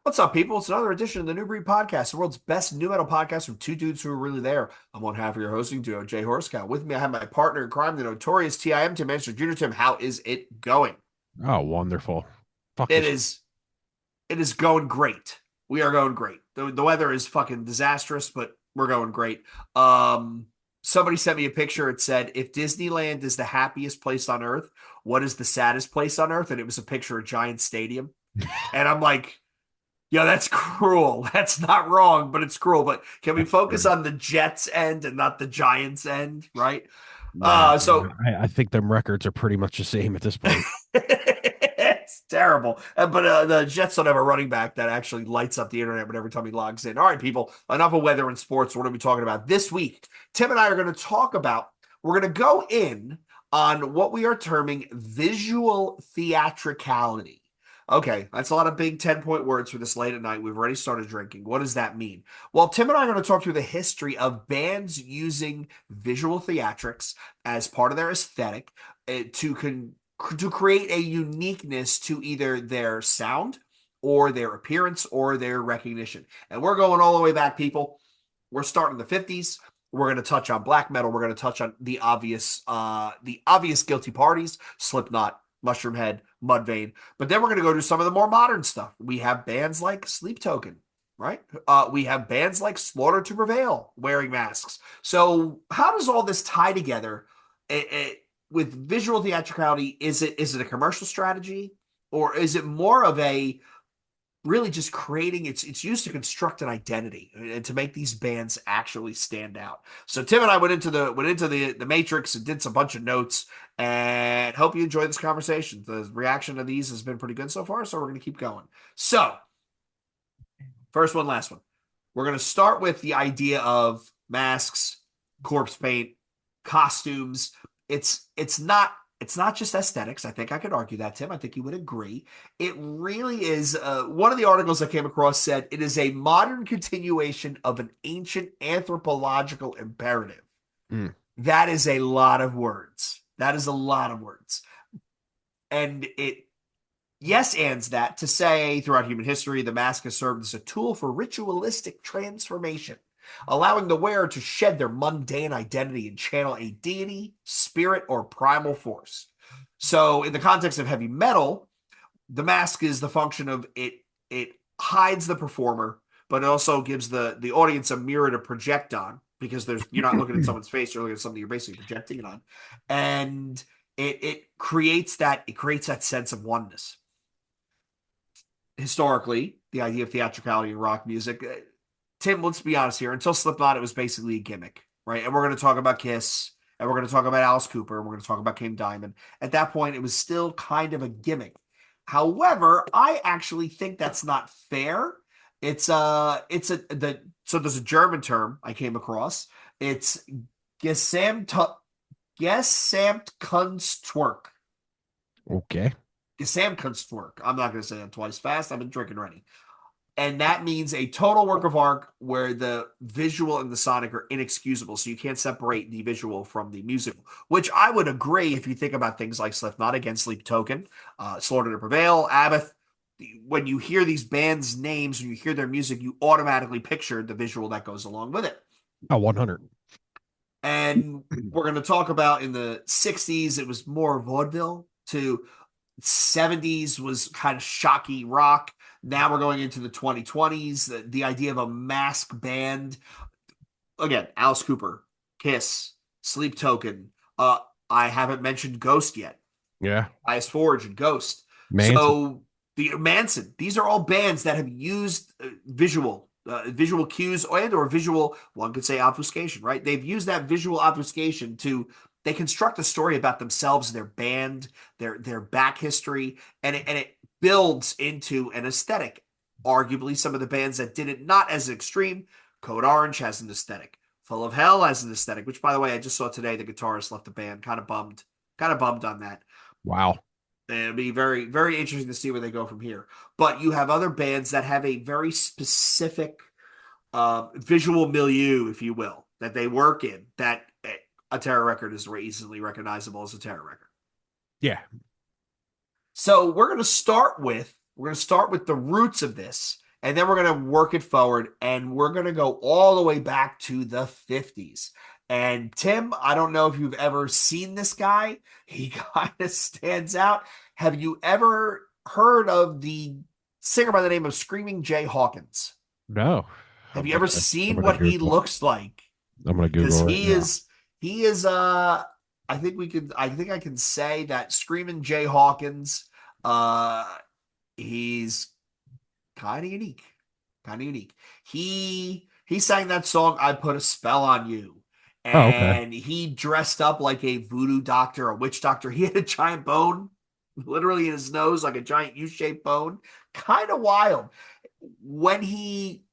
What's up, people? It's another edition of the New Breed Podcast, the world's best new metal podcast from two dudes who are really there. I'm one half of your hosting duo, Jay Horsecow. With me, I have my partner in crime, the notorious TIM, Tim Manchester Jr. Tim, how is it going? Oh, wonderful. Fuck It this. is, it is going great. We are going great. The weather is fucking disastrous, but we're going great. Um, Somebody sent me a picture. It said, if Disneyland is the happiest place on earth, what is the saddest place on earth? And it was a picture of Giant Stadium. And I'm like, yeah, that's cruel. That's not wrong, but it's cruel. But can we That's focus true. on the Jets end and not the Giants end, right? Nah, So I think them records are pretty much the same at this point. it's terrible. But the Jets don't have a running back that actually lights up the internet whenever time he logs in. All right, people, enough of weather and sports. What are we talking about this week? Tim and I are going to talk about, we're going to go in on what we are terming visual theatricality. Okay, that's a lot of big 10-point words for this late at night. We've already started drinking. What does that mean? Well, Tim and I are going to talk through the history of bands using visual theatrics as part of their aesthetic to create a uniqueness to either their sound or their appearance or their recognition. And we're going all the way back, people. We're starting in the 50s. We're going to touch on black metal. We're going to touch on the obvious guilty parties, Slipknot, Mushroomhead, Mudvayne. But then we're going to go to some of the more modern stuff. We have bands like Sleep Token, right? We have bands like Slaughter to Prevail wearing masks. So how does all this tie together? With visual theatricality, is it a commercial strategy, or is it more of a really just creating, it's used to construct an identity and to make these bands actually stand out. So Tim and I went into the matrix and did some bunch of notes, and hope you enjoy this conversation. The reaction to these has been pretty good so far, so we're going to keep going. So first one, last one, we're going to start with the idea of masks, corpse paint, costumes. It's not just aesthetics. I think I could argue that, Tim. I think you would agree. It really is. One of the articles I came across said it is a modern continuation of an ancient anthropological imperative. Mm. That is a lot of words. That is a lot of words. And it, yes, ands that to say throughout human history, the mask has served as a tool for ritualistic transformation, allowing the wearer to shed their mundane identity and channel a deity, spirit, or primal force. So, in the context of heavy metal, the mask is the function of it. It hides the performer, but it also gives the audience a mirror to project on, because you're not looking at someone's face, you're looking at something you're basically projecting it on, and it creates that sense of oneness. Historically, the idea of theatricality in rock music, Tim, let's be honest here. Until Slipknot, it was basically a gimmick, right? And we're going to talk about Kiss, and we're going to talk about Alice Cooper, and we're going to talk about King Diamond. At that point, it was still kind of a gimmick. However, I actually think that's not fair. It's a the so there's a German term I came across. It's Gesamt Gesamtkunstwerk. Okay. Gesamtkunstwerk. I'm not going to say that twice fast. I've been drinking ready. And that means a total work of art where the visual and the sonic are inexcusable. So you can't separate the visual from the musical, which I would agree if you think about things like Slipknot, against Sleep Token, Slaughter to Prevail, Abbott. When you hear these bands' names, when you hear their music, you automatically picture the visual that goes along with it. Oh, 100. And we're going to talk about in the 60s, it was more vaudeville, to 70s was kind of shocky rock. Now we're going into the 2020s. The idea of a mask band. Again, Alice Cooper, Kiss, Sleep Token. I haven't mentioned Ghost yet. Yeah. Ice Forge and Ghost. Manson. So the Manson. These are all bands that have used visual cues and or visual, one could say, obfuscation, right? They've used that visual obfuscation to, they construct a story about themselves, their band, their back history, and it builds into an aesthetic. Arguably, some of the bands that did it not as extreme, Code Orange has an aesthetic. Full of Hell has an aesthetic, which, by the way, I just saw today the guitarist left the band. Kind of bummed on that. Wow. It'll be very, very interesting to see where they go from here. But you have other bands that have a very specific visual milieu, if you will, that they work in, that a Terror record is easily recognizable as a Terror record. Yeah. So we're going to start with the roots of this, and then we're going to work it forward, and we're going to go all the way back to the 50s. And Tim, I don't know if you've ever seen this guy. He kind of stands out. Have you ever heard of the singer by the name of Screamin Jay Hawkins? No. Have I'm you ever gonna I'm seen gonna what he Google. looks like? I'm gonna Because Google right now. he is I think I can say that Screamin Jay Hawkins, uh he's kind of unique. Kind of unique. He sang that song "I Put a Spell on You." Oh, okay. And he dressed up like a voodoo doctor, a witch doctor. He had a giant bone literally in his nose, like a giant U-shaped bone. Kind of wild. When he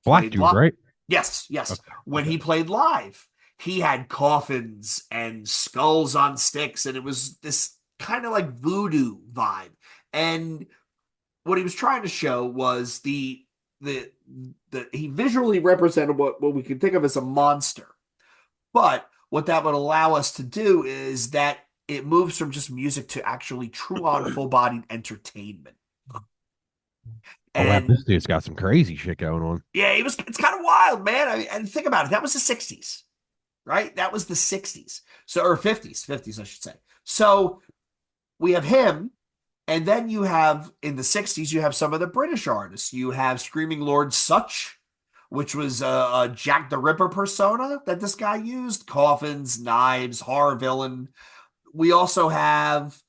Black played dude, live, right? yes, yes. Okay. When Okay. he played live, he had coffins and skulls on sticks, and it was this kind of like voodoo vibe. And what he was trying to show was the he visually represented what we can think of as a monster. But what that would allow us to do is that it moves from just music to actually true on full bodied entertainment. Oh wow, this And dude's got some crazy shit going on. yeah, it's kind of wild, man. I mean, and think about it. That was the 60s, right? That was the 60s. So, or 50s, I should say. So we have him. And then you have in the 60s, you have some of the British artists. You have Screaming Lord Such, which was a Jack the Ripper persona that this guy used, coffins, knives, horror villain. We also have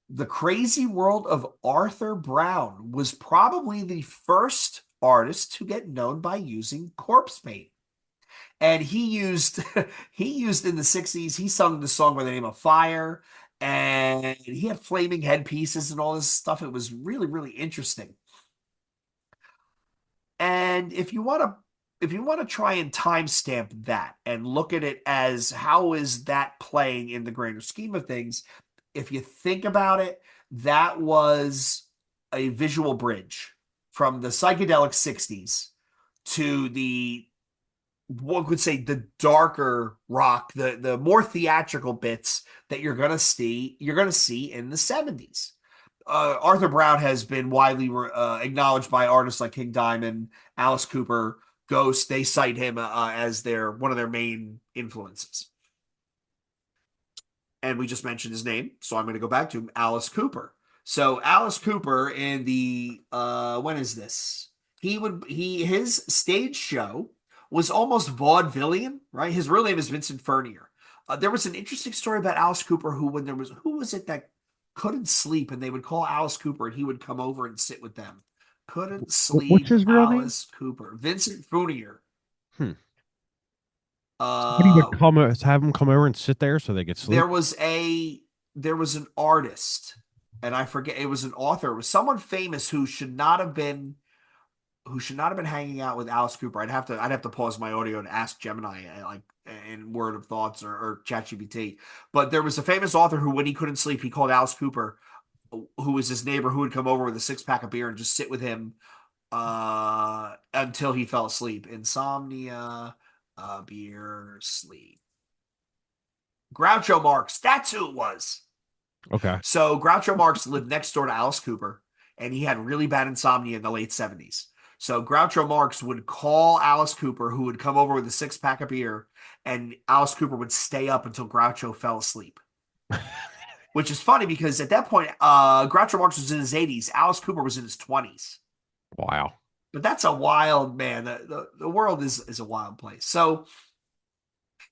the crazy world of Arthur Brown was probably the first artist to get known by using corpse paint. And he used he used in the 60s, he sung the song by the name of Fire, and he had flaming headpieces and all this stuff. It was really, really interesting. And if you want to try and timestamp that and look at it as how is that playing in the greater scheme of things, if you think about it, that was a visual bridge from the psychedelic 60s to the one could say the darker rock, the more theatrical bits that you're gonna see in the 70s. Arthur Brown has been widely acknowledged by artists like King Diamond, Alice Cooper, Ghost. They cite him as their one of their main influences. And we just mentioned his name, so I'm going to go back to him, Alice Cooper. So Alice Cooper in the when is this? He his stage show was almost vaudevillian, right? His real name is Vincent Furnier. There was an interesting story about Alice Cooper who was it that couldn't sleep and they would call Alice Cooper and he would come over and sit with them. Couldn't What's sleep, his real name? Alice Cooper, Vincent Furnier. Hmm. Somebody would Uh, have him come over and sit there so they could there sleep. was a there was an artist, and I forget, it was an author, it was someone famous who should not have been hanging out with Alice Cooper. I'd have to pause my audio and ask Gemini like in Word of Thoughts or ChatGPT. But there was a famous author who, when he couldn't sleep, he called Alice Cooper, who was his neighbor, who would come over with a 6 pack of beer and just sit with him until he fell asleep. Insomnia, beer, sleep. Groucho Marx, that's who it was. Okay. So Groucho Marx lived next door to Alice Cooper, and he had really bad insomnia in the late 70s. So Groucho Marx would call Alice Cooper, who would come over with a 6 pack of beer, and Alice Cooper would stay up until Groucho fell asleep. Which is funny because at that point, Groucho Marx was in his 80s. Alice Cooper was in his 20s. Wow. But that's a wild man. The world is a wild place. So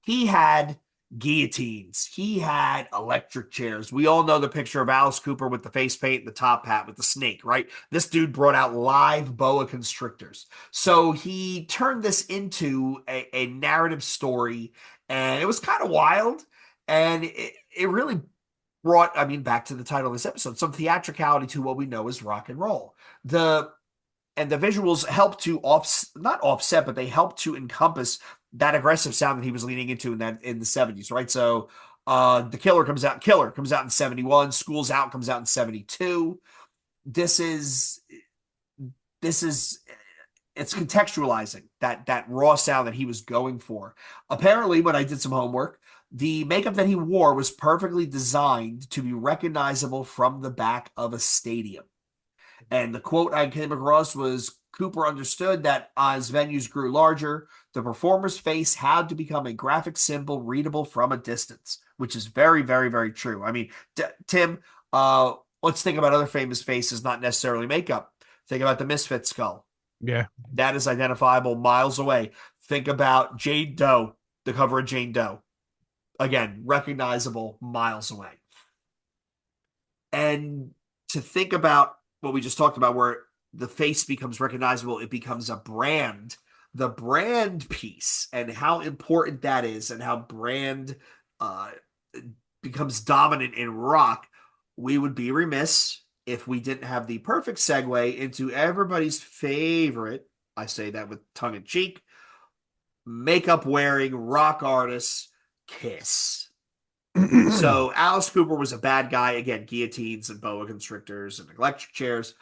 he had guillotines. He had electric chairs. We all know the picture of Alice Cooper with the face paint and the top hat with the snake, right? This dude brought out live boa constrictors. So he turned this into a narrative story, and it was kind of wild. And it really brought, I mean, back to the title of this episode, some theatricality to what we know as rock and roll. The visuals help to not offset, but they help to encompass that aggressive sound that he was leaning into in the 70s, right? So the Killer comes out in 71, School's Out comes out in 72. This is this is it's contextualizing that raw sound that he was going for. Apparently, when I did some homework, the makeup that he wore was perfectly designed to be recognizable from the back of a stadium. And the quote I came across was, Cooper understood that as venues grew larger, the performer's face had to become a graphic symbol readable from a distance, which is very, very, very true. I mean, Tim, let's think about other famous faces, not necessarily makeup. Think about the Misfit skull. Yeah. That is identifiable miles away. Think about Jane Doe, the cover of Jane Doe. Again, recognizable miles away. And to think about what we just talked about, where the face becomes recognizable, it becomes a brand. The brand piece and how important that is, and how brand uh, becomes dominant in rock, we would be remiss if we didn't have the perfect segue into everybody's favorite, I say that with tongue in cheek, makeup wearing rock artist, Kiss. So Alice Cooper was a bad guy. Again, guillotines and boa constrictors and electric chairs.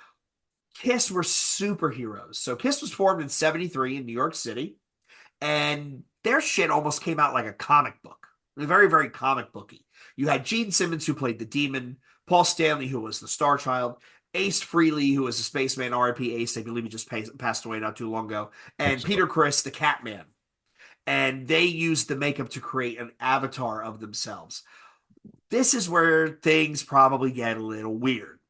Kiss were superheroes. So Kiss was formed in 73 in New York City, and their shit almost came out like a comic book. Very, very comic booky. You had Gene Simmons, who played the Demon, Paul Stanley, who was the Star Child, Ace Frehley, who was a spaceman, R.I.P. Ace, I believe he just passed away not too long ago, and Peter Criss, the Catman. And they used the makeup to create an avatar of themselves. This is where things probably get a little weird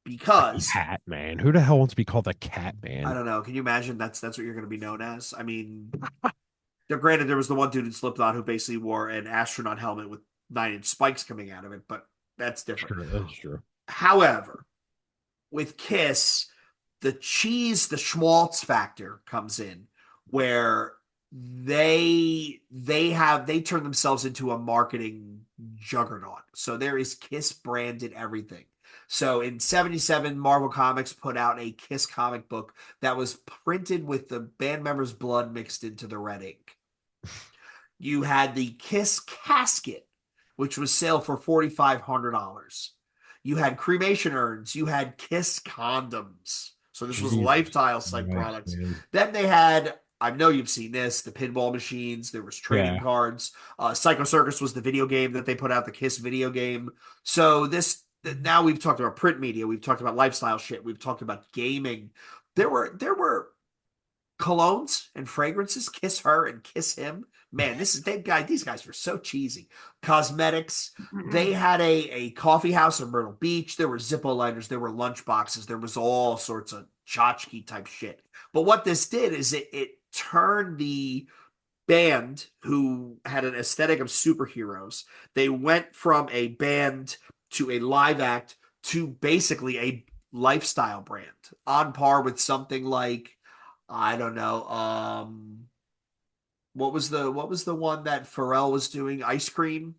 because Cat Man. Who the hell wants to be called a Cat I Man? don't know. Can you imagine that's what you're going to be known as? I mean, granted, there was the one dude in Slipknot who basically wore an astronaut helmet with 9-inch spikes coming out of it, but that's different. Sure, that's true. However, with Kiss, the cheese, the schmaltz factor comes in, where they turn themselves into a marketing juggernaut. So there is Kiss branded everything. So in 77, Marvel Comics put out a Kiss comic book that was printed with the band members' blood mixed into the red ink. You had the Kiss casket, which was sale for $4,500. You had cremation urns. You had Kiss condoms. So this was lifestyle type products. Man. Then they had, I know you've seen this, the pinball machines. There was trading cards. Psycho Circus was the video game that they put out, the Kiss video game. So now we've talked about print media. We've talked about lifestyle shit. We've talked about gaming. There were colognes and fragrances, Kiss Her and Kiss Him. Man, these guys were so cheesy. Cosmetics. They had a coffee house in Myrtle Beach. There were Zippo liners. There were lunch boxes. There was all sorts of tchotchke type shit. But what this did is it turned the band, who had an aesthetic of superheroes, they went from a band to a live act to basically a lifestyle brand, on par with something like, I don't know, what was the one that Pharrell was doing? Ice Cream?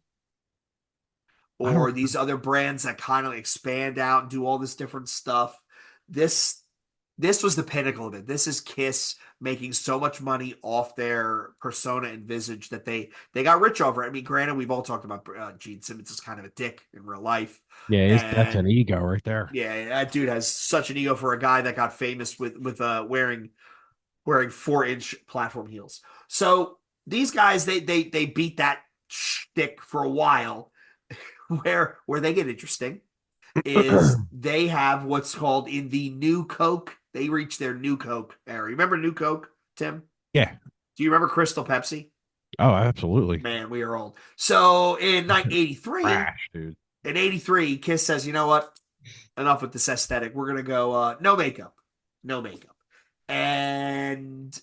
Or these other brands that kind of expand out and do all this different stuff. This was the pinnacle of it. This is Kiss making so much money off their persona and visage that they got rich over it. I mean, granted, we've all talked about Gene Simmons is kind of a dick in real life. Yeah, that's an ego right there. Yeah, that dude has such an ego for a guy that got famous with wearing 4-inch platform heels. So these guys, they beat that shtick for a while. Where they get interesting is they have what's called in the New Coke. They reach their New Coke era. Remember New Coke, Tim? Yeah. Do you remember Crystal Pepsi? Oh, absolutely. Man, we are old. So in 1983, dude. In 83, Kiss says, you know what? Enough with this aesthetic. We're going to go no makeup. No makeup. And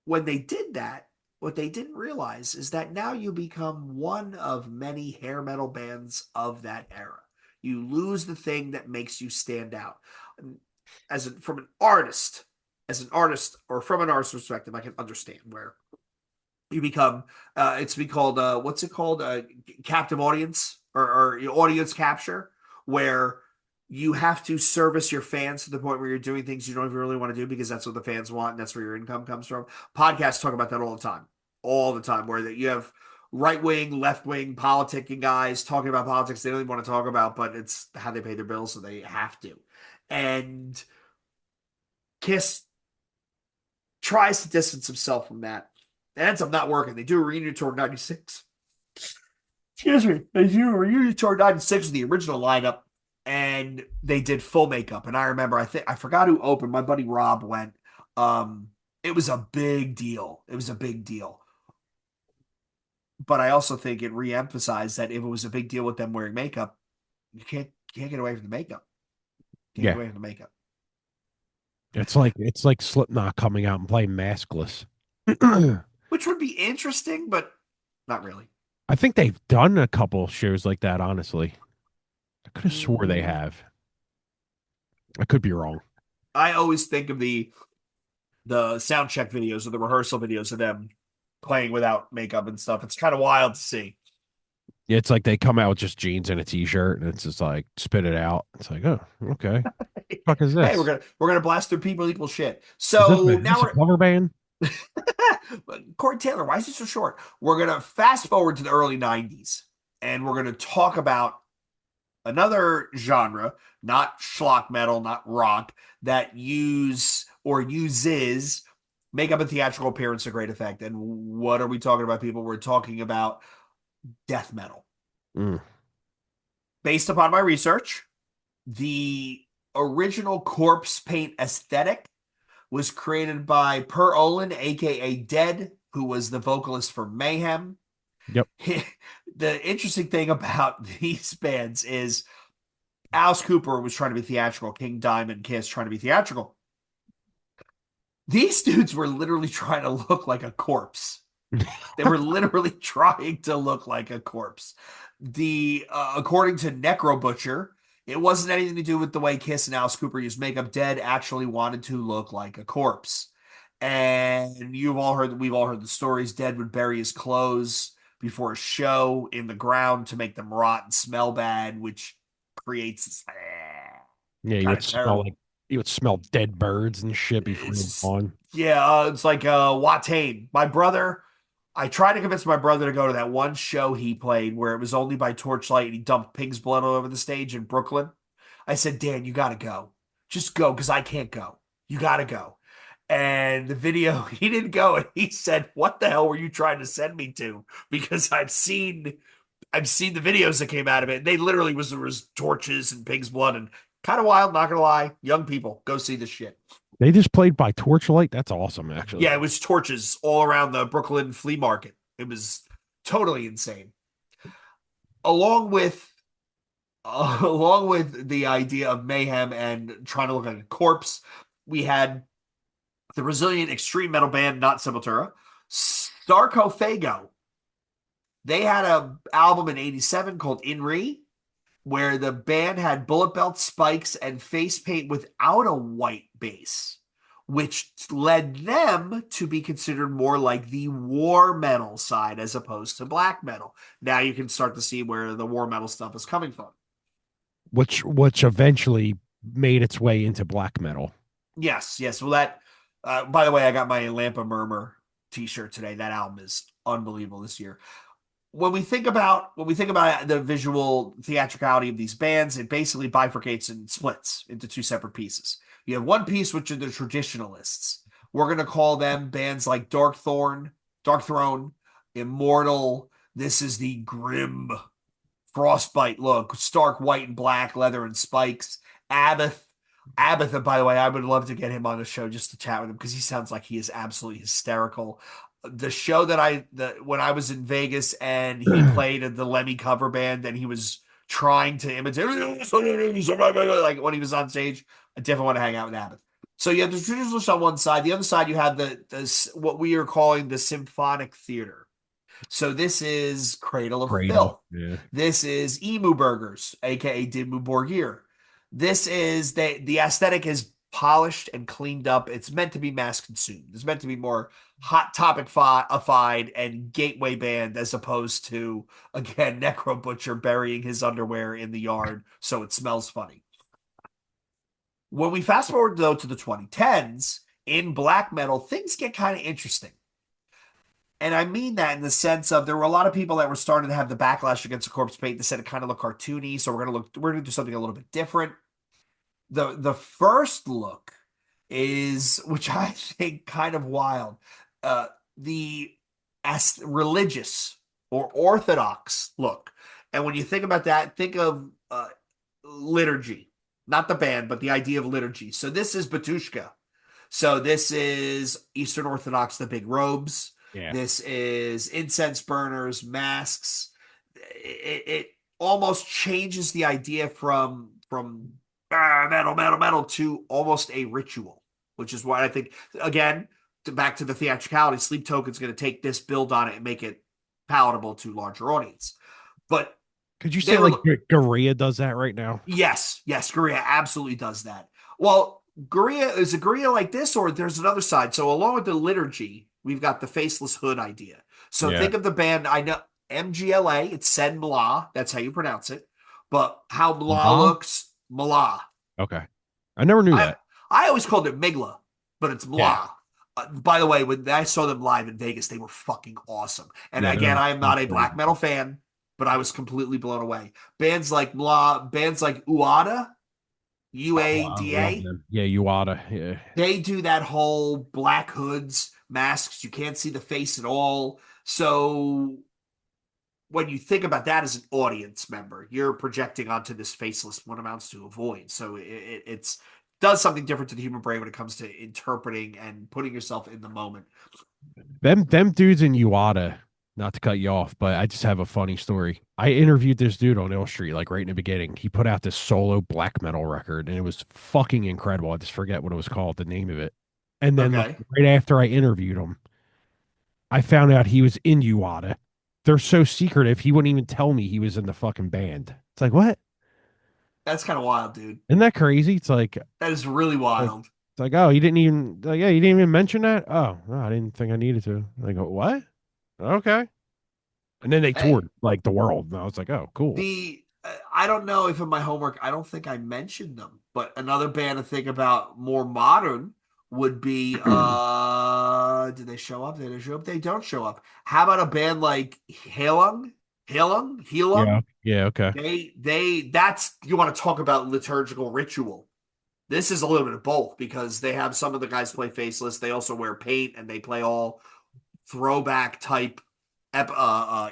when they did that, what they didn't realize is that now you become one of many hair metal bands of that era. You lose the thing that makes you stand out. From an artist perspective, I can understand where you become. It's be called what's it called? Captive audience or audience capture, where you have to service your fans to the point where you're doing things you don't even really want to do because that's what the fans want and that's where your income comes from. Podcasts talk about that all the time, where you have right-wing, left-wing politicking guys talking about politics they don't even want to talk about, but it's how they pay their bills, so they have to. And Kiss tries to distance himself from that. It ends up not working. They do a reunion tour in 96. Excuse me. They do a reunion tour in 96 with the original lineup, and they did full makeup. And I remember, I forgot who opened. My buddy Rob went, It was a big deal. It was a big deal. But I also think it re-emphasized that if it was a big deal with them wearing makeup, you can't get away from the makeup. Can't get Yeah. away from the makeup. It's like Slipknot coming out and playing maskless. I Which would be interesting, but not really. think they've done a couple shows like that, honestly. I could have swore they Mm, have. I could be wrong. I always think of the sound check videos or the rehearsal videos of them playing without makeup and stuff. It's kind of wild to see. Yeah, it's like they come out with just jeans and a t-shirt and it's just like spit it out. It's like, oh, okay. Fuck is Hey, we're this? gonna we're gonna blast through people equal shit. Is this So is now this a we're cover band? Corey Taylor. Why is it so short? We're gonna fast forward to the early '90s, and we're gonna talk about another genre, not schlock metal, not rock, that uses makeup and theatrical appearance to great effect. And what are we talking about, people? We're talking about death metal. Mm, Based upon my research, the original corpse paint aesthetic was created by Per Olin, aka Dead, who was the vocalist for Mayhem. yep. The interesting thing about these bands is Alice Cooper was trying to be theatrical, King Diamond, Kiss trying to be theatrical. These dudes were literally trying to look like a corpse. They were literally trying to look like a corpse. The According to Necro Butcher, it wasn't anything to do with the way Kiss and Alice Cooper used makeup. Dead actually wanted to look like a corpse. And we've all heard the stories. Dead would bury his clothes before a show in the ground to make them rot and smell bad, which creates this Yeah, kind of terrible. you would smell dead birds and shit before you're It's on. Yeah, it's like Watain. I tried to convince my brother to go to that one show he played where it was only by torchlight and he dumped pig's blood all over the stage in Brooklyn. I said, Dan, you got to go. Just go because I can't go. You got to go. And the video, he didn't go. And he said, what the hell were you trying to send me to? Because I've seen the videos that came out of it. They literally there was torches and pig's blood and kind of wild, not gonna lie. Young people, go see this shit. They just played by torchlight. That's awesome, actually. Yeah, it was torches all around the Brooklyn flea market. It was totally insane. Along with along with the idea of mayhem and trying to look like a corpse, we had the Brazilian extreme metal band Not Sepultura, Sarcophago. They had a album in '87 called In Re, where the band had bullet belt spikes and face paint without a white base, which led them to be considered more like the war metal side as opposed to black metal. Now you can start to see where the war metal stuff is coming from. Which eventually made its way into black metal. Yes, yes. Well, by the way, I got my Lampa Murmur t-shirt today. That album is unbelievable this year. When we think about the visual theatricality of these bands, it basically bifurcates and splits into two separate pieces. You have one piece which are the traditionalists. We're gonna call them bands like Dark Throne, Immortal. This is the grim frostbite look, stark white and black, leather and spikes. Abath. Abath, by the way, I would love to get him on the show just to chat with him because he sounds like he is absolutely hysterical. The show when I was in Vegas and he played the Lemmy cover band and he was trying to imitate like when he was on stage, I definitely want to hang out with Abbott. So you have the traditionalists on one side. The other side, you have the what we are calling the symphonic theater. So this is Cradle of Cradle. Filth. Yeah. This is Emu Burgers, aka Dimmu Borgir. This is the aesthetic is polished and cleaned up. It's meant to be mass consumed. It's meant to be more hot topic fied and gateway band as opposed to again Necro Butcher burying his underwear in the yard so it smells funny. When we fast forward though to the 2010s in black metal, things get kind of interesting. And I mean that in the sense of there were a lot of people that were starting to have the backlash against the corpse paint. They said it kind of looked cartoony, so we're gonna do something a little bit different. The first look is, which I think kind of wild, the as religious or orthodox look. And when you think about that, think of liturgy, not the band, but the idea of liturgy. So this is Batushka. So this is Eastern Orthodox, the big robes. Yeah. This is incense burners, masks. It almost changes the idea from metal, metal, metal to almost a ritual, which is why I think again back to the theatricality. Sleep Token's going to take this build on it and make it palatable to larger audience. But Could you say they were like Korea does that right now? yes, yes, Korea absolutely does that. Well, Korea is a Korea like this, or there's another side. So along with the liturgy, we've got the faceless hood idea. So Yeah. think of the band. I know MGLA. It's said Mla. That's how you pronounce it. But how Mla Ma? looks, Mla. Okay. I never knew I that. I always called it Migla, but it's Yeah. Mla. By the way, when I saw them live in Vegas, they were fucking awesome. And Yeah, again, I am they're not a crazy. black metal fan, but I was completely blown away. Bands like Mla, bands like Uada, Oh, I love UADA, them. Yeah, you oughta. Yeah. they do that whole black hoods, masks. You can't see the face at all. So when you think about that as an audience member, you're projecting onto this faceless, what amounts to a void. So it's does something different to the human brain when it comes to interpreting and putting yourself in the moment. Them dudes in Uada, not to cut you off, but I just have a funny story. I interviewed this dude on Ill Street, like right in the beginning. He put out this solo black metal record, and it was fucking incredible. I just forget what it was called, the name of it. And then like Okay, right after I interviewed him, I found out he was in Uada. They're so secretive, he wouldn't even tell me he was in the fucking band. It's like, what? that's kind of wild, dude. Isn't that crazy? That is really wild. It's like, oh, you didn't even like, yeah, you didn't even mention that. Oh, no, I didn't think I needed to. I go, what? Okay. And then they Hey, toured like the world, and I was like, oh, cool. the I don't know if in my homework I don't think I mentioned them, but another band to think about more modern would be did they show up? Did they show up? They don't show up. How about a band like Halung? Halung? Yeah, Halung? yeah, okay. They that's you want to talk about liturgical ritual. This is a little bit of both because they have some of the guys play faceless. They also wear paint and they play all throwback type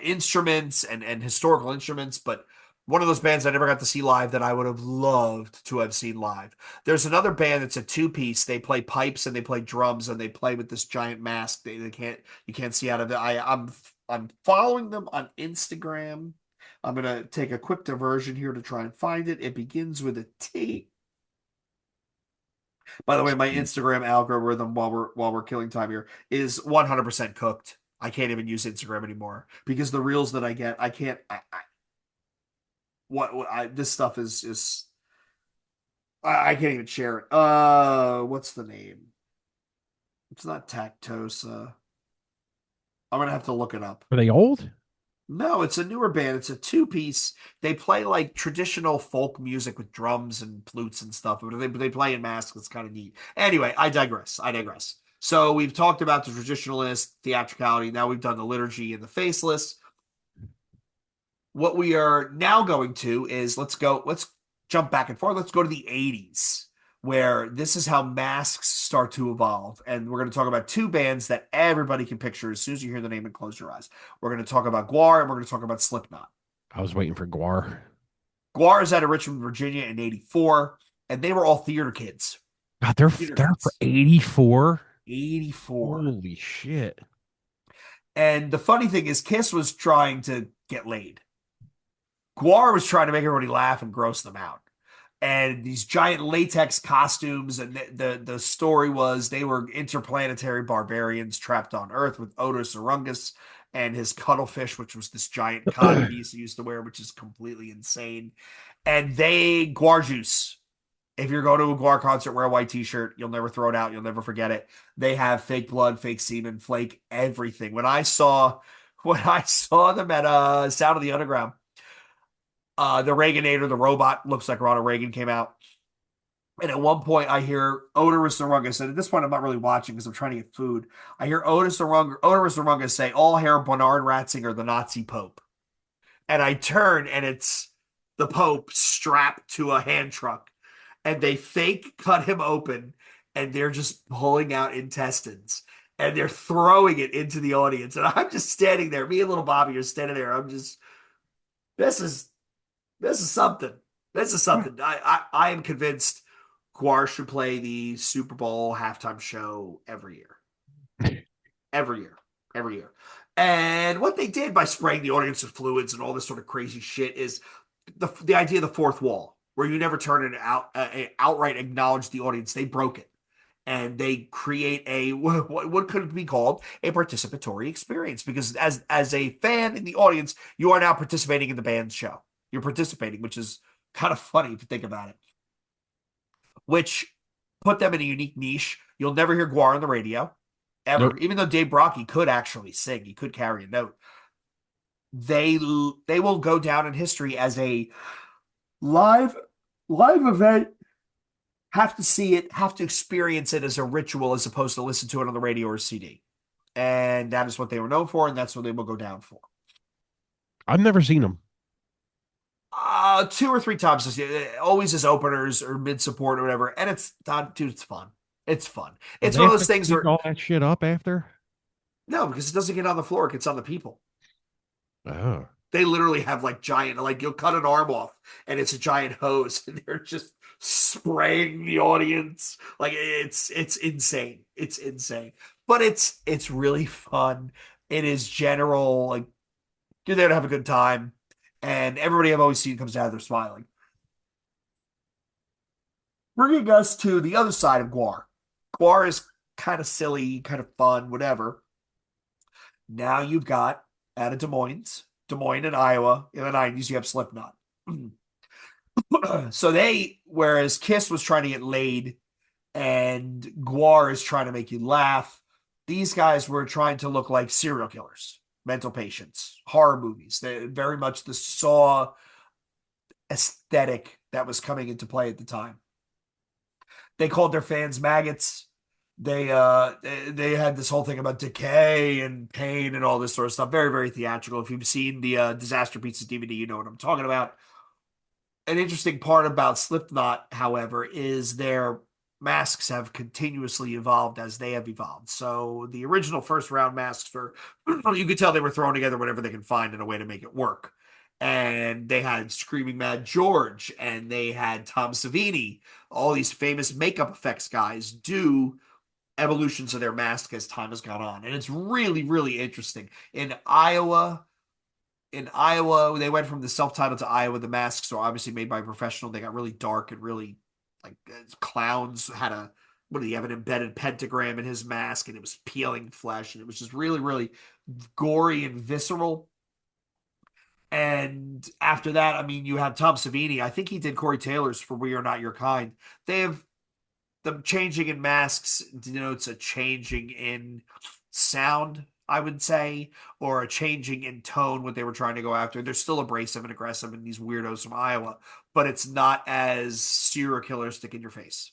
instruments and historical instruments, but one of those bands I never got to see live that I would have loved to have seen live. There's another band that's a two-piece. They play pipes and they play drums and they play with this giant mask. They can't you can't see out of it. I'm following them on Instagram. I'm gonna take a quick diversion here to try and find it. It begins with a T. By the way, my Instagram algorithm while we're killing time here is 100% cooked. I can't even use Instagram anymore because the reels that I get, I can't. What I this stuff is I can't even share it. What's the name? It's not Tactosa. I'm gonna have to look it up. Are they old? No, it's a newer band. It's a two-piece. They play like traditional folk music with drums and flutes and stuff, but they play in masks. It's kind of neat. Anyway, I digress. I digress. So we've talked about the traditionalist theatricality. Now we've done the liturgy and the faceless. What we are now going to is let's jump back and forth. Let's go to the 80s, where this is how masks start to evolve. And we're going to talk about two bands that everybody can picture as soon as you hear the name and close your eyes. We're going to talk about Guar and we're going to talk about Slipknot. I was waiting for Guar. Guar is out of Richmond, Virginia in 84, and they were all theater kids. God, they're Theater they're for kids. 84. 84. Holy shit. And the funny thing is, Kiss was trying to get laid. Guar was trying to make everybody laugh and gross them out. And these giant latex costumes, and the story was they were interplanetary barbarians trapped on Earth with Otis Urungus and his cuttlefish, which was this giant cod piece he used to wear, which is completely insane. And they Guar juice. If you're going to a Guar concert, wear a white t-shirt. You'll never throw it out. You'll never forget it. They have fake blood, fake semen, flake everything. When I saw them at Sound of the Underground, the Reaganator, the robot, looks like Ronald Reagan came out. And at one point, I hear Otis Urungus, and at this point, I'm not really watching because I'm trying to get food. I hear Otis Urungus say, "All hair Bernard Ratzinger, the Nazi Pope." And I turn, and it's the Pope strapped to a hand truck, and they fake cut him open, and they're just pulling out intestines, and they're throwing it into the audience, and I'm just standing there. Me and little Bobby are standing there. I'm just, this is this is something. This is something. I am convinced GWAR should play the Super Bowl halftime show every year. Every year. Every year. And what they did by spraying the audience with fluids and all this sort of crazy shit is the idea of the fourth wall, where you never turn it out, outright acknowledge the audience. They broke it. And they create a what could be called a participatory experience, because as a fan in the audience, you are now participating in the band's show. You're participating, which is kind of funny if you think about it. Which put them in a unique niche. You'll never hear GWAR on the radio ever, Nope. even though Dave Brocky could actually sing. He could carry a note. They will go down in history as a live live event. Have to see it, have to experience it as a ritual as opposed to listen to it on the radio or CD. And that is what they were known for, and that's what they will go down for. I've never seen them. 2 or 3 times, always as openers or mid support or whatever. And it's not, dude, it's fun. It's fun. Do It's they one of have those to things clean where, all that shit up after? no, because it doesn't get on the floor, it gets on the people. Oh. They literally have like giant, like you'll cut an arm off and it's a giant hose and they're just spraying the audience. Like it's insane. It's insane. But it's really fun. It is general, like you're there to have a good time. And everybody I've always seen comes out there smiling. Bringing us to the other side of GWAR. GWAR is kind of silly, kind of fun, whatever. Now you've got out of Des Moines in Iowa in the 90s, you have Slipknot. So whereas Kiss was trying to get laid and GWAR is trying to make you laugh, these guys were trying to look like serial killers, mental patients, horror movies. They very much the Saw aesthetic that was coming into play at the time. They called their fans maggots. They had this whole thing about decay and pain and all this sort of stuff. Very, very theatrical. If you've seen the Disaster Pizzas DVD, you know what I'm talking about. An interesting part about Slipknot, however, is their masks have continuously evolved as they have evolved. So the original first round masks were, you could tell they were throwing together whatever they can find in a way to make it work. And they had Screaming Mad George and they had Tom Savini, all these famous makeup effects guys do evolutions of their mask as time has gone on. And it's really, really interesting. In Iowa, they went from the self-titled to Iowa. The masks are obviously made by a professional. They got really dark and really like clowns had what do you have, an embedded pentagram in his mask, and it was peeling flesh, and it was just really, really gory and visceral. And after that, I mean, you have Tom Savini. I think he did Corey Taylor's for We Are Not Your Kind. They have them changing in masks denotes a changing in sound, I would say, or a changing in tone what they were trying to go after. They're still abrasive and aggressive in these weirdos from Iowa, but it's not as serial killer stick in your face.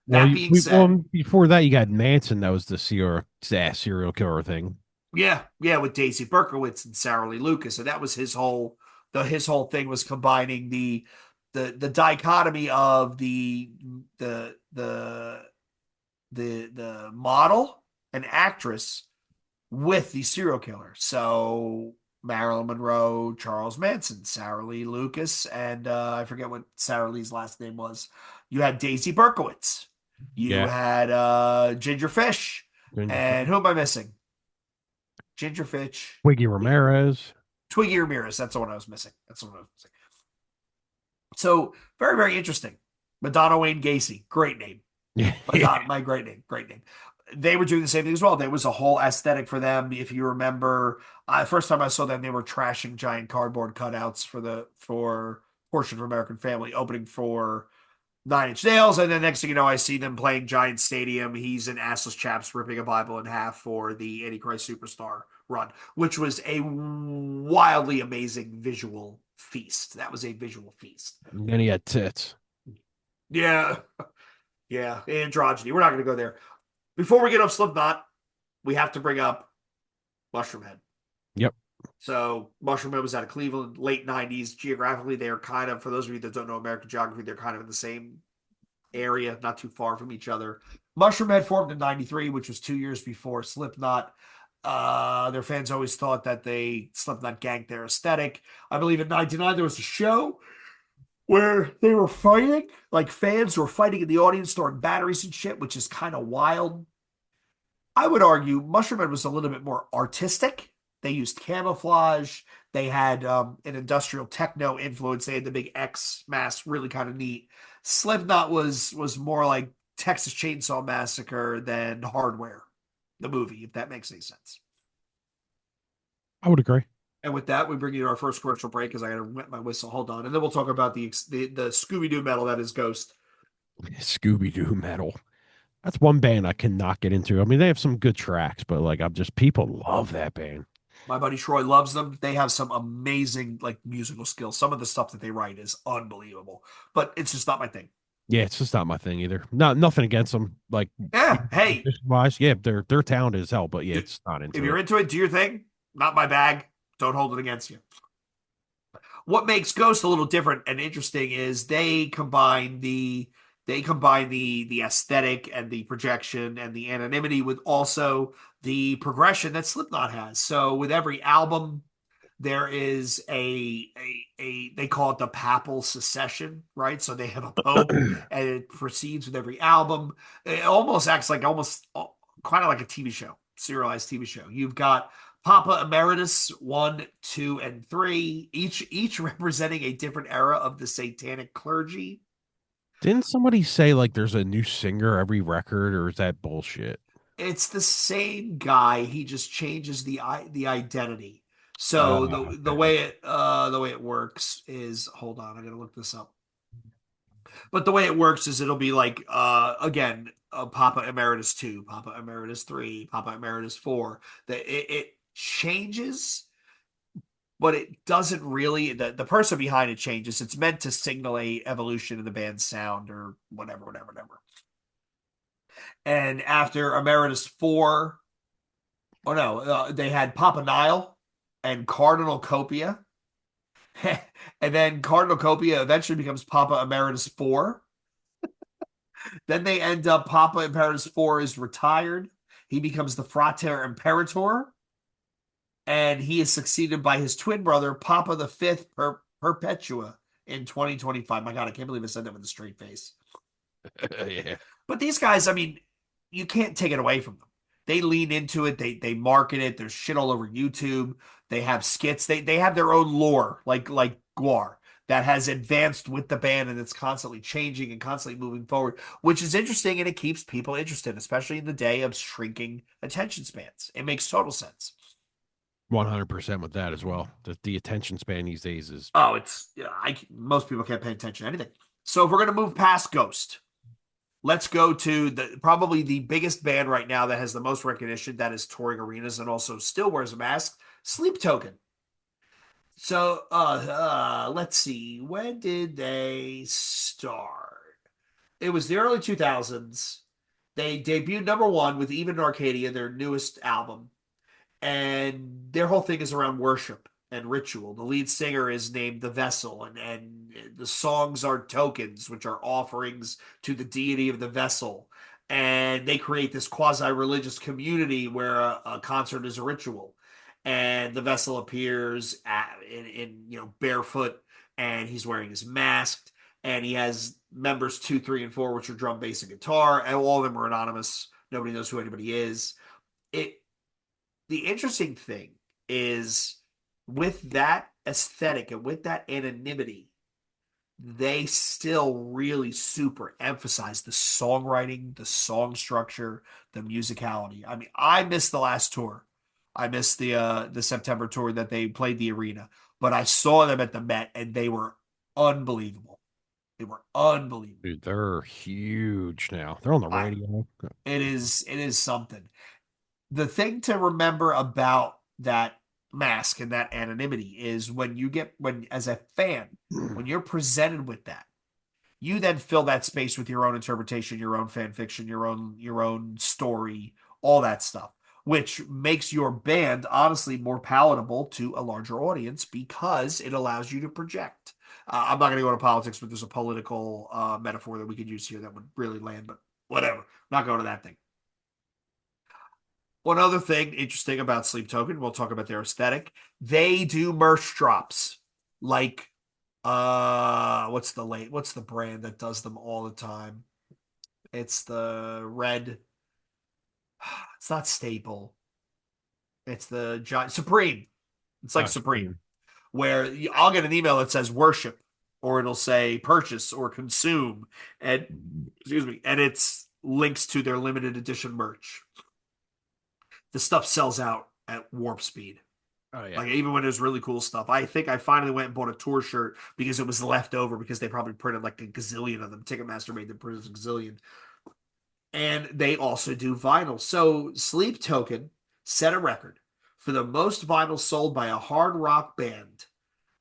Well, That being said, before that, you got Manson. That was the serial killer thing. yeah, with Daisy Berkowitz and Sarah Lee Lucas, and that was his whole thing was combining the dichotomy of the model and actress with the serial killer. So Marilyn Monroe, Charles Manson, Sarah Lee Lucas, and I forget what Sarah Lee's last name was. You had Daisy Berkowitz. You Yeah. had Ginger Fish. And who am I missing? Ginger Fish. Twiggy Ramirez. Twiggy Ramirez. That's the one I was missing. That's the one I was missing. So very, very interesting. Madonna Wayne Gacy. Great name. Yeah. Madonna, my great name. Great name. They were doing the same thing as well. There was a whole aesthetic for them. If you remember, first time I saw them, they were trashing giant cardboard cutouts for Portrait of American Family opening for Nine Inch Nails, and then next thing you know, I see them playing Giant Stadium. He's in assless chaps ripping a Bible in half for the Antichrist Superstar run, which was a wildly amazing visual feast. That was a visual feast. And then he had tits. Yeah, yeah, androgyny. We're not going to go there. Before we get up Slipknot, we have to bring up Mushroomhead. Yep. So Mushroomhead was out of Cleveland, late 90s. Geographically, they are kind of, for those of you that don't know American geography, they're kind of in the same area, not too far from each other. Mushroomhead formed in 93, which was 2 years before Slipknot. Their fans always thought that Slipknot ganked their aesthetic. I believe in 99 there was a show where they were fighting, like fans were fighting in the audience throwing batteries and shit, which is kind of wild. I would argue Mushroomhead was a little bit more artistic. They used camouflage. They had an industrial techno influence. They had the big X mask, really kind of neat. Slipknot was more like Texas Chainsaw Massacre than Hardware, the movie, if that makes any sense. I would agree. And with that, we bring you to our first commercial break because I got to wet my whistle. Hold on, and then we'll talk about the Scooby Doo metal that is Ghost. Scooby Doo metal. That's one band I cannot get into. I mean, they have some good tracks, but like I'm just people love that band. My buddy Troy loves them. They have some amazing like musical skills. Some of the stuff that they write is unbelievable, but it's just not my thing. Yeah, it's just not my thing either. Not nothing against them. Like Yeah, hey, wise, yeah, they're talented as hell, but yeah, it's not if into you're it. into it, do your thing. Not my bag. Don't hold it against you. What makes Ghost a little different and interesting is they combine the aesthetic and the projection and the anonymity with also the progression that Slipknot has. So with every album, there is a they call it the papal succession, right? So they have a pope and it proceeds with every album. It almost acts like almost kind of like a TV show, serialized TV show. You've got Papa Emeritus 1, 2, and 3, each representing a different era of the satanic clergy. Didn't somebody say like there's a new singer every record, or is that bullshit? It's the same guy. He just changes the identity. Uh, So the way it works is, hold on, I gotta look this up. But the way it works is it'll be like again Papa Emeritus 2, Papa Emeritus 3, Papa Emeritus 4. That it changes, but it doesn't really. The person behind it changes. It's meant to signal a evolution in the band's sound or whatever, whatever, whatever. And after Emeritus 4, oh no, they had Papa Nile and Cardinal Copia. And then Cardinal Copia eventually becomes Papa Emeritus 4. Then they end up Papa Emeritus 4 is retired. He becomes the Frater Imperator, and he is succeeded by his twin brother, Papa the Fifth Perpetua, in 2025. My God, I can't believe I said that with a straight face. yeah. But these guys, I mean, you can't take it away from them. They lean into it. They market it. There's shit all over YouTube. They have skits. They have their own lore, like Guar, that has advanced with the band and it's constantly changing and constantly moving forward, which is interesting and it keeps people interested, especially in the day of shrinking attention spans. It makes total sense. 100% with that as well. The attention span these days is Oh, it's yeah, I most people can't pay attention to anything. So if we're gonna move past Ghost, let's go to the probably the biggest band right now that has the most recognition that is touring arenas and also still wears a mask, Sleep Token. So let's see. When did they start? It was the early 2000s. They debuted number one with Even Arcadia, their newest album, and their whole thing is around worship and ritual. The lead singer is named the Vessel, and the songs are tokens, which are offerings to the deity of the vessel. And they create this quasi-religious community where a concert is a ritual, and the vessel appears in barefoot, and he's wearing his mask, and he has members 2, 3, and 4, which are drum, bass, and guitar, and all of them are anonymous. Nobody knows who anybody is. It The interesting thing is with that aesthetic and with that anonymity, they still really super emphasize the songwriting, the song structure, the musicality. I mean, I missed the last tour. I missed the September tour that they played the arena, but I saw them at the Met and they were unbelievable. They were unbelievable. dude, they're huge now. They're on the I, radio. it is something. The thing to remember about that mask and that anonymity is when as a fan, when you're presented with that, you then fill that space with your own interpretation, your own fan fiction, your own story, all that stuff, which makes your band honestly more palatable to a larger audience because it allows you to project. I'm not going to go into politics, but there's a political metaphor that we could use here that would really land, but whatever. Not going to that thing. One other thing interesting about Sleep Token, we'll talk about their aesthetic. They do merch drops like What's the brand that does them all the time? It's the red. It's not Staple. It's the giant Supreme. It's like Supreme, Supreme. where I'll get an email that says worship, or it'll say purchase or consume, and excuse me, and it's links to their limited edition merch. The stuff sells out at warp speed. Oh yeah. Like even when there's really cool stuff. I think I finally went and bought a tour shirt because it was left over because they probably printed like a gazillion of them. Ticketmaster made them print a gazillion. And they also do vinyl. So Sleep Token set a record for the most vinyl sold by a hard rock band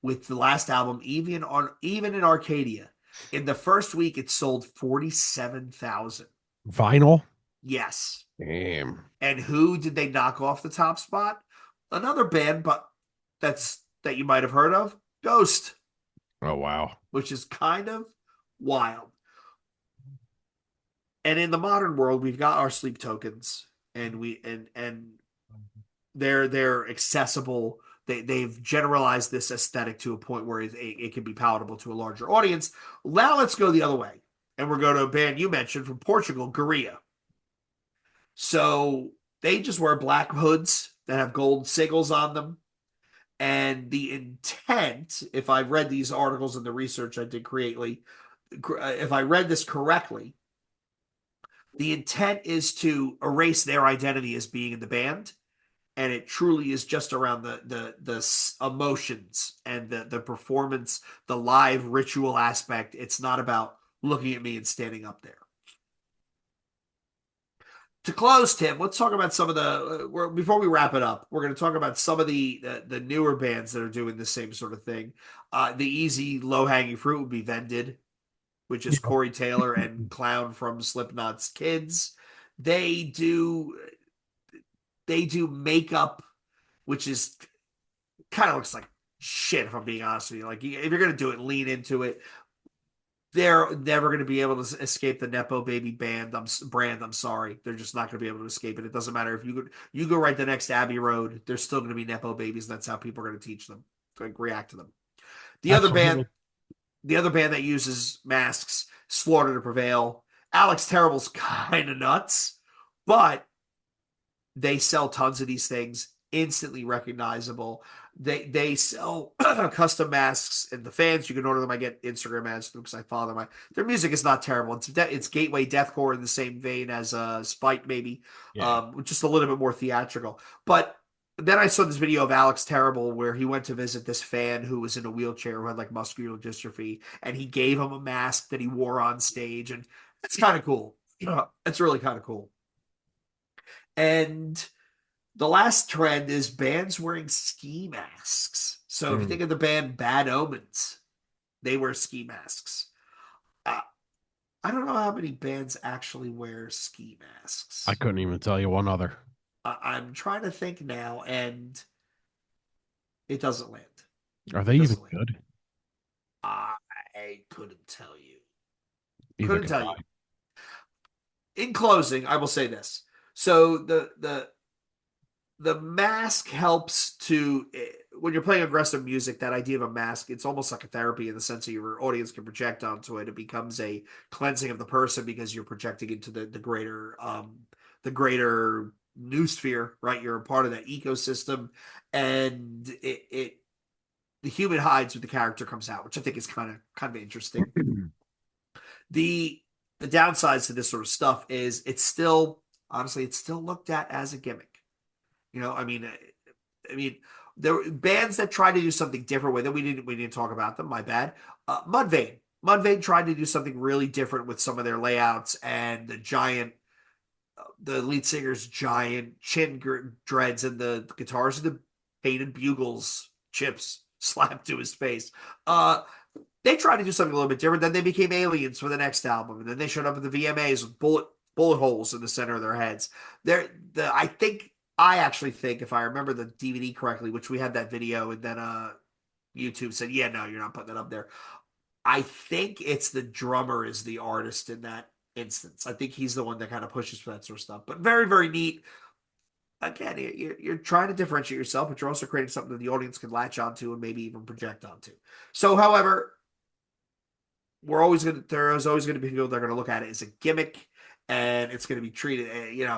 with the last album, even in Arcadia. In the first week, it sold 47,000. Vinyl. Yes. Damn. And who did they knock off the top spot? Another band, but that you might have heard of, Ghost, Oh wow. which is kind of wild. And in the modern world, we've got our sleep tokens, and they're accessible. They've generalized this aesthetic to a point where it can be palatable to a larger audience. Now let's go the other way, and we're going to a band you mentioned from Portugal, Guerilla. So they just wear black hoods that have gold sigils on them. And the intent, if I read these articles and the research I did creately, if I read this correctly, the intent is to erase their identity as being in the band, and it truly is just around the emotions and the performance, the live ritual aspect. It's not about looking at me and standing up there. To close, Tim, let's talk about some of before we wrap it up. We're going to talk about some of the newer bands that are doing the same sort of thing. The easy low hanging fruit would be Vended, which is Yeah. Corey Taylor and Clown from Slipknot's kids. They do they do makeup, which is kind of looks like shit. If I'm being honest with you, like if you're going to do it, lean into it. They're never going to be able to escape the Nepo Baby brand. I'm sorry, they're just not going to be able to escape it. It doesn't matter if you go right the next Abbey Road. There's still going to be Nepo Babies, and that's how people are going to teach them, going to react to them. The other band, Absolutely. the other band that uses masks, Slaughter to Prevail. Alex Terrible's kind of nuts, but they sell tons of these things, instantly recognizable. They sell custom masks, and the fans, you can order them. I get Instagram ads because I follow them. Their music is not terrible. It's gateway deathcore in the same vein as Spike, maybe, Yeah. just a little bit more theatrical. But then I saw this video of Alex Terrible where he went to visit this fan who was in a wheelchair who had like muscular dystrophy, and he gave him a mask that he wore on stage, and it's kind of cool. It's really kind of cool. And the last trend is bands wearing ski masks. So if you Mm. think of the band Bad Omens, they wear ski masks. Uh, I don't know how many bands actually wear ski I masks. couldn't even tell you one other. I'm trying to think now, and it doesn't land. Are It they even doesn't land. good? I couldn't tell you. Neither Couldn't can tell I. you. In closing, I will say this. So the mask helps to when you're playing aggressive music, that idea of a mask, it's almost like a therapy in the sense that your audience can project onto it. It becomes a cleansing of the person because you're projecting into the greater noosphere, right? You're a part of that ecosystem, and it the human hides with the character comes out, which I think is kind of interesting. the the downsides to this sort of stuff is it's still honestly it's still looked at as a gimmick. I mean, there were bands that tried to do something different with it. We didn't talk about them. My bad. Mudvayne tried to do something really different with some of their layouts and the lead singer's giant dreads and the guitars and the painted bugles chips slapped to his face. They tried to do something a little bit different. Then they became aliens for the next album, and then they showed up at the VMAs with bullet holes in the center of their heads. I actually think if I remember the DVD correctly, which we had that video, and then YouTube said, "Yeah, no, you're not putting that up there." I think it's the drummer is the artist in that instance. I think he's the one that kind of pushes for that sort of stuff. But very, very neat. again, you're trying to differentiate yourself, but you're also creating something that the audience can latch onto and maybe even project onto. So, however, there's always going to be people that are going to look at it as a gimmick, and it's going to be treated,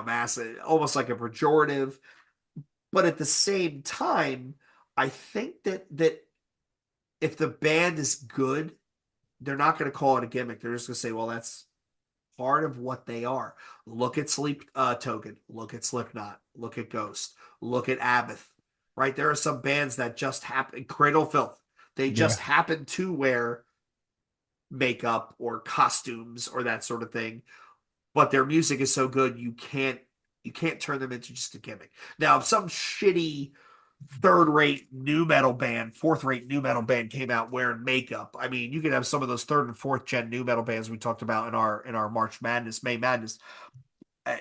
massive, almost like a pejorative. But at the same time, I think that if the band is good, they're not going to call it a gimmick. They're just going to say, well, that's part of what they are. Look at Sleep Token. Look at Slipknot. Look at Ghost. Look at Abbott. Right? There are some bands that just happen. Cradle Filth. They Yeah. just happen to wear makeup or costumes or that sort of thing, but their music is so good you can't turn them into just a gimmick. Now, if some shitty third-rate new metal band, fourth-rate new metal band came out wearing makeup, I mean, you could have some of those third and fourth gen new metal bands we talked about in our March Madness, May Madness. eh,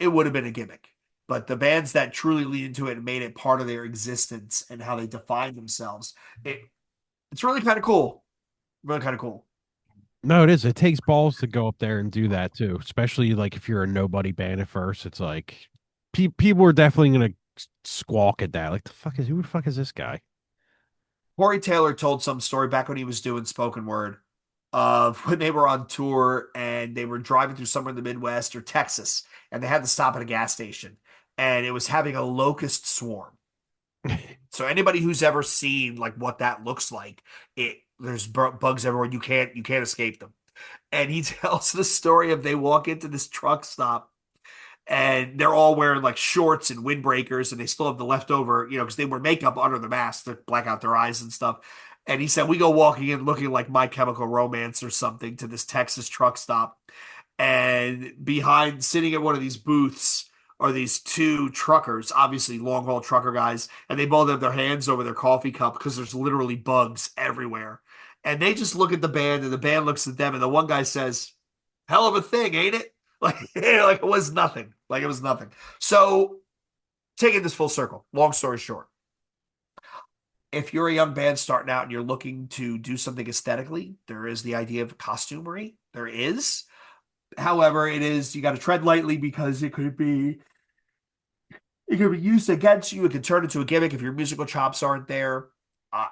It would have been a gimmick. But the bands that truly lean into it and made it part of their existence and how they define themselves, it's really kind of cool. Really kind of cool. No, it is. It takes balls to go up there and do that too, especially like if you're a nobody band at first. It's like people are definitely gonna squawk at that. Like, who the fuck is this guy? Corey Taylor told some story back when he was doing spoken word of when they were on tour and they were driving through somewhere in the Midwest or Texas, and they had to stop at a gas station, and it was having a locust swarm. So anybody who's ever seen like what that looks like, there's bugs everywhere. You can't escape them. And he tells the story of they walk into this truck stop and they're all wearing like shorts and windbreakers, and they still have the leftover, because they wear makeup under the mask to black out their eyes and stuff. And he said, we go walking in looking like My Chemical Romance or something to this Texas truck stop. And behind, sitting at one of these booths, are these two truckers, obviously long haul trucker guys, and they both have their hands over their coffee cup because there's literally bugs everywhere. And they just look at the band, and the band looks at them, and the one guy says, hell of a thing, ain't it? Like, like it was nothing. Like it was nothing. So, taking this full circle, long story short, if you're a young band starting out and you're looking to do something aesthetically, there is the idea of costumery. There is. However, you got to tread lightly because it could be used against you. It could turn into a gimmick if your musical chops aren't there. Uh,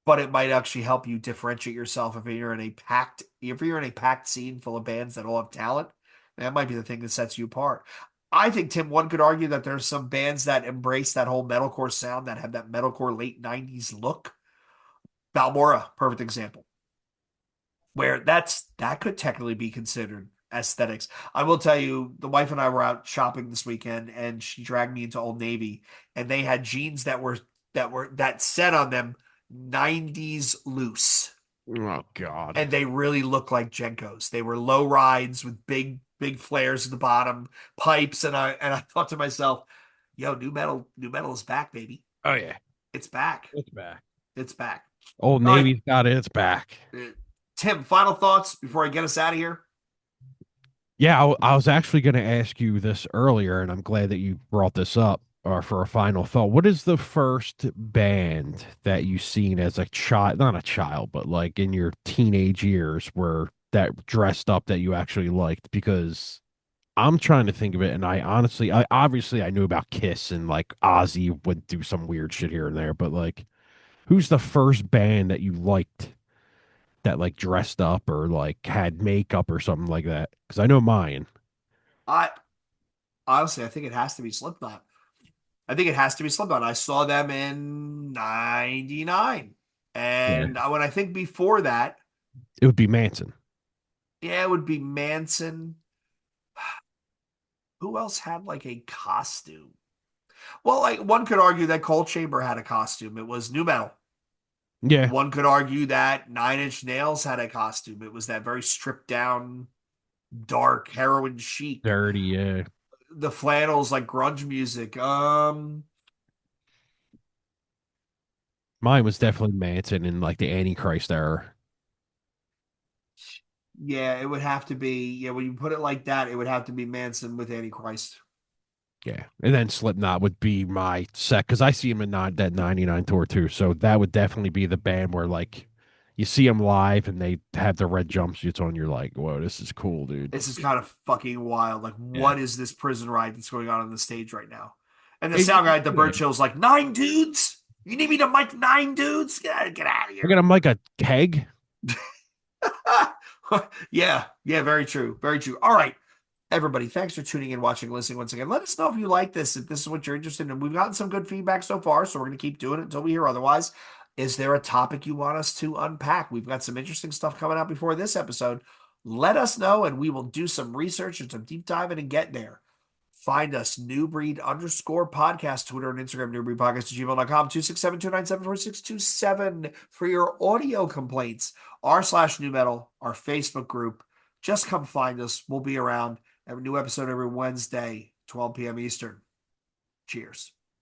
but it might actually help you differentiate yourself if you're in a packed scene full of bands that all have talent. That might be the thing that sets you apart. I think, Tim, one could argue that there's some bands that embrace that whole metalcore sound, that have that metalcore late 90s look. Balmora, perfect example, where that could technically be considered aesthetics. I will tell you, the wife and I were out shopping this weekend, and she dragged me into Old Navy, and they had jeans that said on them 90s loose, Oh God. and they really looked like Jenkos. They were low rides with big flares at the bottom, pipes, and I thought to myself, yo, new metal is back, baby. Oh yeah. It's back. It's back. It's back. Old All right, Navy's got it. It's back. Tim, final thoughts before I get us out of here. Yeah, I was actually going to ask you this earlier, and I'm glad that you brought this up. Or for a final thought, what is the first band that you seen as a child, not a child, but like in your teenage years, where that dressed up that you actually liked? Because I'm trying to think of it, and I obviously I knew about Kiss and like Ozzy would do some weird shit here and there, but like, who's the first band that you liked that like dressed up or like had makeup or something like that? Because I know mine. I Honestly, I think it has to be Slipknot. I think it has to be Slipknot. I saw them in '99, Yeah, and when I think before that, it would be Manson. yeah, it would be Manson. Who else had like a costume? Well, like one could argue that Cold Chamber had a costume. It was new metal. Yeah, One could argue that Nine Inch Nails had a costume. It was that very stripped down, dark heroin chic. dirty. Yeah, The flannels like grunge music. mine was definitely Manson in like the Antichrist era. Yeah, it would have to be. Yeah, when you put it like that, it would have to be Manson with Antichrist. Yeah, and then Slipknot would be my set because I see him in that '99 tour too. So that would definitely be the band where like, you see them live and they have the red jumpsuits on. You're like, whoa, this is cool, dude. This is kind of fucking wild. Like, Yeah. what is this prison ride that's going on the stage right now? And the And sound guy at the yeah. Bird Show's like, 9 dudes? You need me to mic 9 dudes? Get out of Look here. at them like a keg. Yeah, yeah, very true. Very true. All right. Everybody, thanks for tuning in, watching, listening once again. Let us know if you like this, if this is what you're interested in. We've gotten some good feedback so far, so we're going to keep doing it until we hear otherwise. Is there a topic you want us to unpack? We've got some interesting stuff coming out before this episode. Let us know, and we will do some research and some deep diving and get there. Find us, newbreed_podcast, Twitter and Instagram, newbreedpodcast@gmail.com, 267-297-4627 for your audio complaints, r/numetal, our Facebook group. Just come find us. We'll be around. A new episode every Wednesday, 12 p.m. Eastern. Cheers.